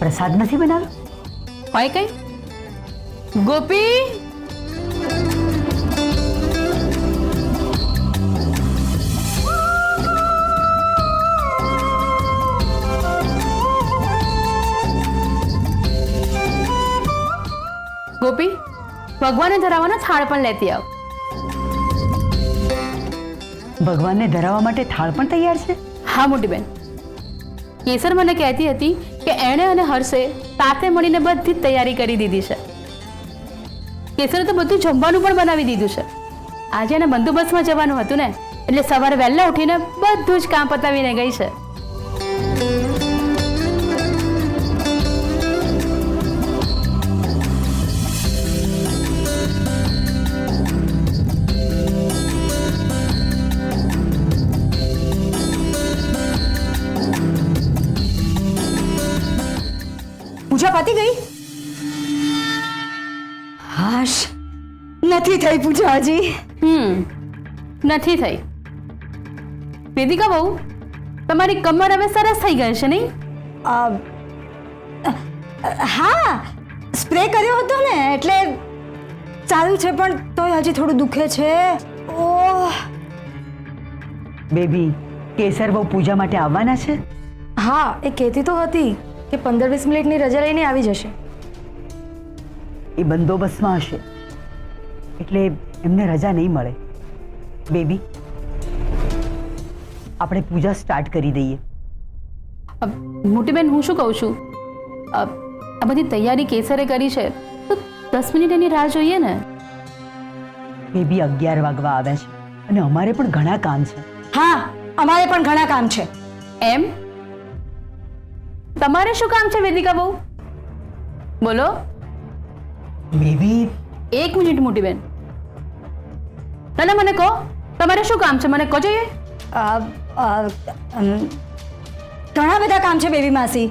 પ્રસાદ નથી બનાવ્યો? હોય કઈ? ગોપી, ગોપી, ભગવાનને ધરાવવાનો થાળ પણ લેતી આવ. ભગવાનને ધરાવવા માટે થાળ પણ તૈયાર છે? હા મોટી બેન, કેસર મને કહેતી હતી કે એણે અને હર્ષે સાથે મળીને બધી જ તૈયારી કરી દીધી છે. કેસરે તો બધું જમવાનું પણ બનાવી દીધું છે. આજે એને બંદોબસ્તમાં જવાનું હતું ને, એટલે સવારે વહેલા ઉઠીને બધું જ કામ પતાવીને ગઈ છે. પૂજા પતી ગઈ? હાશ, નથી થઈ પૂજા હજી. નથી થઈ. વેદિકા બહુ, તમારી કમર હવે સરસ થઈ ગઈ છે નહીં? હા, સ્પ્રે કર્યો હતો ને એટલે સારું છે, પણ તોય હજી થોડું દુખે છે. ઓહ. બેબી, કેસર બહુ પૂજા માટે આવવાના છે? હા, એ કહેતી તો હતી કે 15-20 મિનિટની રજા લઈને આવી જશે. એ બંદોબસ્તમાં હશે એટલે એમને રજા નહીં મળે. બેબી, આપણે પૂજા સ્ટાર્ટ કરી દઈએ. મોટી બેન, હું શું કહું છું, આ બધી તૈયારી કેસરે કરી છે તો 10 મિનિટ એની રાહ જોઈએ ને. બેબી, 11 વાગવા આવ્યા છે અને અમારે પણ ઘણા કામ છે. હા, અમારે પણ ઘણા કામ છે. એમ? તમારે શું કામ છે વેદિકા બહુ? બોલો. બેબી, 1 મિનિટ મોટી બેન, તને મને કહો, તમારે શું કામ છે મને કહો જોઈએ. ઘણા બધા કામ છે બેબી માસી,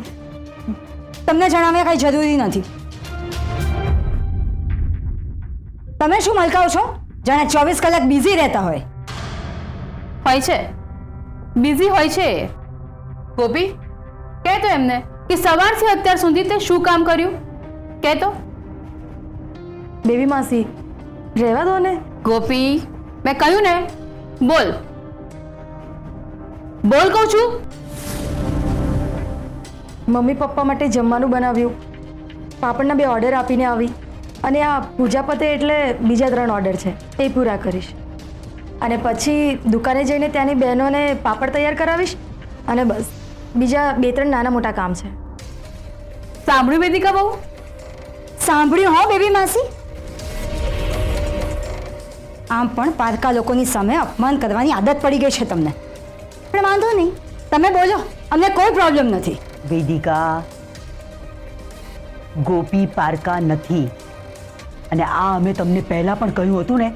તમને જણાવ્યા કઈ જરૂરી નથી. તમે શું મલકાઓ છો? જાણે 24 કલાક બિઝી રહેતા હોય. હોય છે, બિઝી હોય છે. ગોપી, કહેતો એમને કે સવારથી અત્યાર સુધી તે શું કામ કર્યું, કહેતો. બેબી માસી, રહેવા દો ને. ગોપી, મેં કહ્યું ને, બોલ બોલ કહું છું. મમ્મી પપ્પા માટે જમવાનું બનાવ્યું, પાપડના 2 ઓર્ડર આપીને આવી, અને આ પૂજા પતે એટલે બીજા 3 ઓર્ડર છે એ પૂરા કરીશ, અને પછી દુકાને જઈને ત્યાંની બહેનોને પાપડ તૈયાર કરાવીશ, અને બસ બીજા 2-3 નાના મોટા કામ છે. સાંભળ્યું વેદિકા બહુ? સાંભળ્યું હો બેબી માસી? આમ પણ પારકા લોકોની સામે અપમાન કરવાની આદત પડી ગઈ છે તમને. પણ વાંધો નહીં, તમે બોલો, અમને કોઈ પ્રોબ્લેમ નથી. વેદિકા, ગોપી પારકા નથી, અને આ અમે તમને પહેલા પણ કહ્યું હતું ને.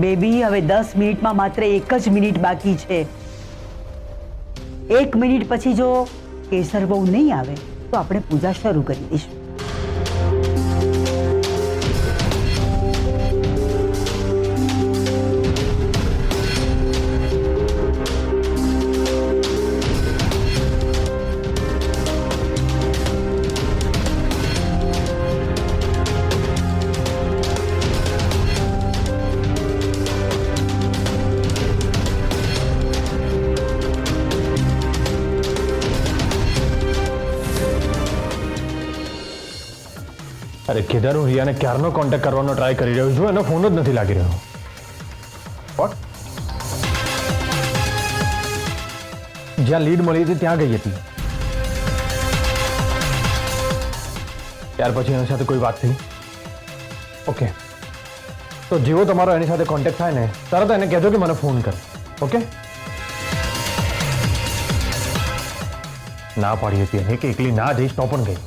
બેબી, હવે 10 મિનિટમાં માત્ર 1 જ મિનિટ બાકી છે. 1 મિનિટ પછી જો કેસર બહુ નહીં આવે તો આપણે પૂજા શરૂ કરી દઈશું. અરે કેદાર, હું રિયાને ક્યારનો કોન્ટેક્ટ કરવાનો ટ્રાય કરી રહ્યો છું, એનો ફોન જ નથી લાગી રહ્યો. વોટ? જ્યાં લીડ મળી હતી ત્યાં ગઈ હતી. ત્યાર પછી એની સાથે કોઈ વાત થઈ? ઓકે, તો જેવો તમારો એની સાથે કોન્ટેક્ટ થાય ને તરત એને કહેજો કે મને ફોન કરે. ઓકે? ના પાડી હતી એને કે એકલી ના જઈશ તો પણ ગઈ.